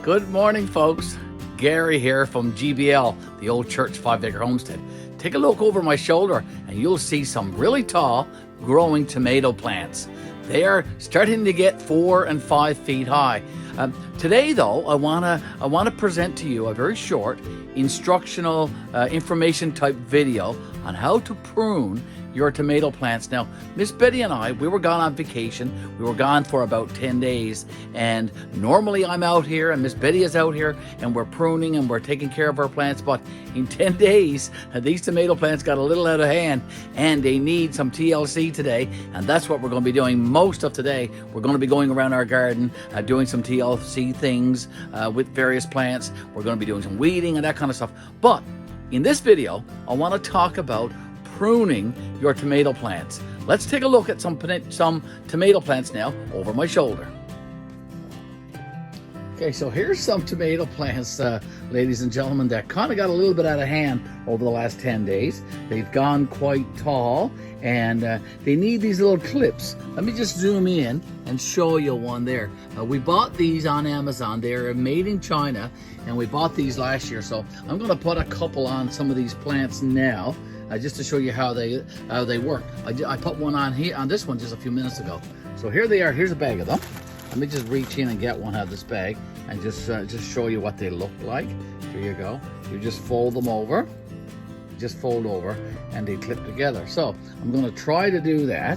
Good morning, folks. Garry here from GBL, the old church 5-acre homestead. Take a look over my shoulder and you'll see some really tall growing tomato plants. They are starting to get 4 and 5 feet high. Today, though, I wanna present to you a very short instructional information type video on how to prune your tomato plants. Now, Miss Betty and I, we were gone on vacation. We were gone for about 10 days. And normally I'm out here and Miss Betty is out here and we're pruning and we're taking care of our plants. But in 10 days, these tomato plants got a little out of hand and they need some TLC today. And that's what we're going to be doing most of today. We're going to be going around our garden, doing some TLC things with various plants. We're going to be doing some weeding and that kind of stuff. But in this video, I want to talk about pruning your tomato plants. Let's take a look at some tomato plants now over my shoulder. Okay, so here's some tomato plants, ladies and gentlemen, that kind of got a little bit out of hand over the last 10 days. They've gone quite tall and they need these little clips. Let me just zoom in and show you one there. We bought these on Amazon. They're made in China and we bought these last year. So I'm going to put a couple on some of these plants now. Just to show you how they work. I put one on here on this one just a few minutes ago. So here they are. Here's a bag of them. Let me just reach in and get one out of this bag and just show you what they look like. Here you go. You just fold them over. Just fold over and they clip together. So I'm going to try to do that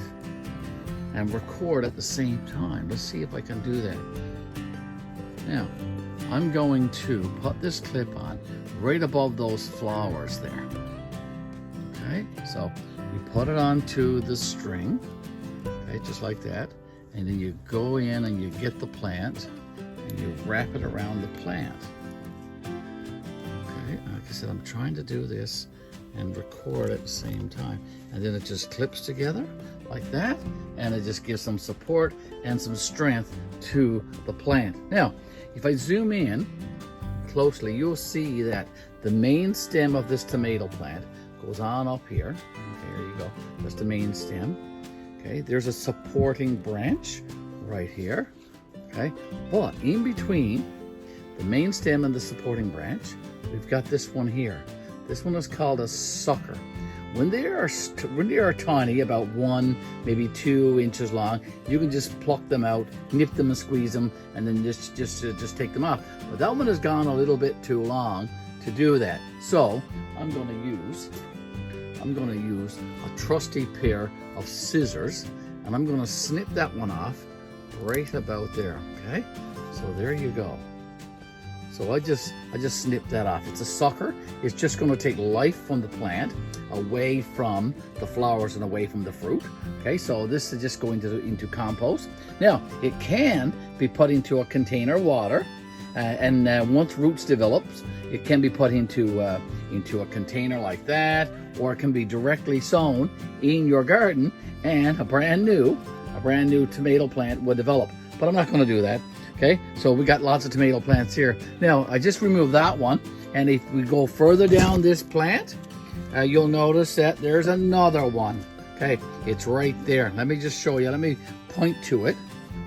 and record at the same time. Let's see if I can do that. Now I'm going to put this clip on right above those flowers there. Okay, so you put it onto the string, okay, just like that, and then you go in and you get the plant and you wrap it around the plant. Okay, like I said, I'm trying to do this and record at the same time, and then it just clips together like that, and it just gives some support and some strength to the plant. Now, if I zoom in closely, you'll see that the main stem of this tomato plant goes on up here. Okay, there you go. That's the main stem. Okay, there's a supporting branch right here. Okay, but in between the main stem and the supporting branch, we've got this one here. This one is called a sucker. When they are tiny, about 1, maybe 2 inches long, you can just pluck them out, nip them and squeeze them, and then just take them off. But that one has gone a little bit too long to do that. So I'm going to use a trusty pair of scissors, and I'm going to snip that one off right about there. Okay, so there you go. So I just snipped that off. It's a sucker. It's just going to take life from the plant away from the flowers and away from the fruit. Okay, so this is just going into compost. Now it can be put into a container of water. And once roots develops, it can be put into a container like that, or it can be directly sown in your garden, and a brand new tomato plant will develop. But I'm not going to do that. Okay, so we got lots of tomato plants here. Now I just removed that one, and if we go further down this plant, you'll notice that there's another one. Okay, it's right there. Let me just show you. Let me point to it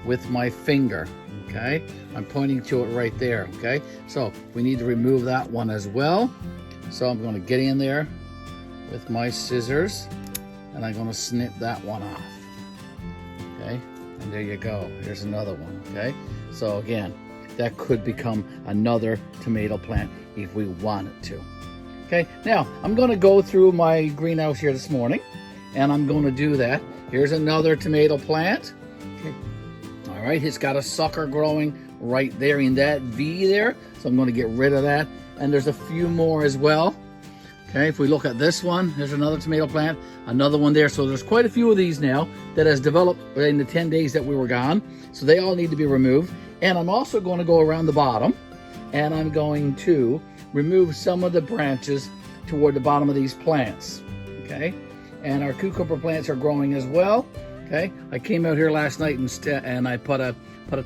with my finger. Okay, I'm pointing to it right there. Okay, so we need to remove that one as well. So I'm going to get in there with my scissors and I'm going to snip that one off. Okay, and there you go. Here's another one. Okay, so again, that could become another tomato plant if we wanted to. Okay, now I'm going to go through my greenhouse here this morning and I'm going to do that. Here's another tomato plant. Okay. All right, it's got a sucker growing right there in that V there. So I'm going to get rid of that. And there's a few more as well. Okay, if we look at this one, there's another tomato plant, another one there. So there's quite a few of these now that has developed in the 10 days that we were gone. So they all need to be removed. And I'm also going to go around the bottom and I'm going to remove some of the branches toward the bottom of these plants. Okay, and our cucumber plants are growing as well. Okay, I came out here last night and I put a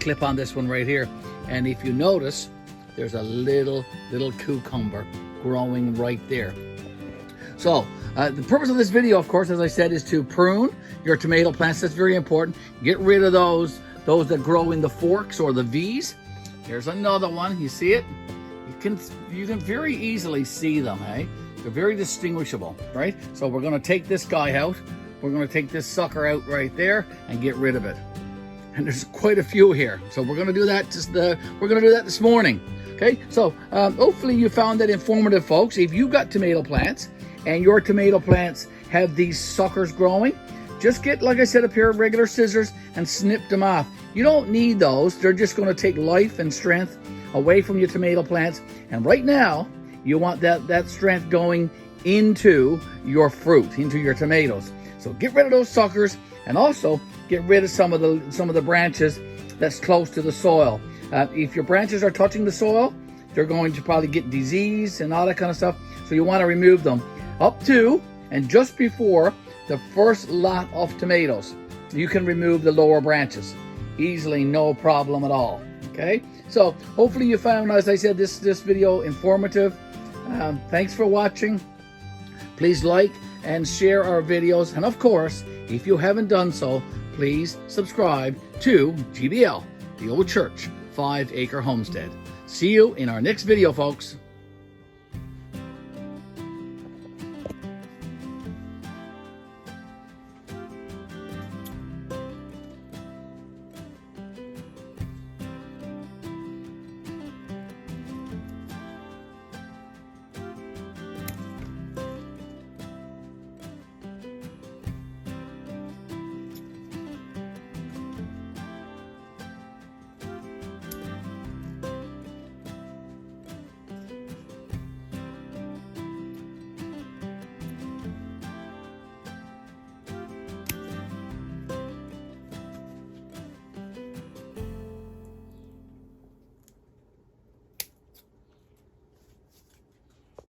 clip on this one right here. And if you notice, there's a little cucumber growing right there. So the purpose of this video, of course, as I said, is to prune your tomato plants. That's very important. Get rid of those that grow in the forks or the V's. Here's another one. You see it? You can very easily see them, hey? They're very distinguishable, right? So we're gonna take this guy out. We're gonna take this sucker out right there and get rid of it. And there's quite a few here. So we're gonna do that this morning. Okay, so hopefully you found that informative, folks. If you've got tomato plants and your tomato plants have these suckers growing, just get, like I said, a pair of regular scissors and snip them off. You don't need those. They're just going to take life and strength away from your tomato plants. And right now, you want that strength going into your fruit, into your tomatoes. So get rid of those suckers, and also get rid of some of the branches that's close to the soil. If your branches are touching the soil, they're going to probably get disease and all that kind of stuff. So you want to remove them up to and just before the first lot of tomatoes. You can remove the lower branches easily, no problem at all. Okay, so hopefully you found, as I said, this video informative. Thanks for watching. Please like and share our videos, and of course, if you haven't done so, please subscribe to GBL, the Old Church 5 Acre Homestead. See you in our next video, folks.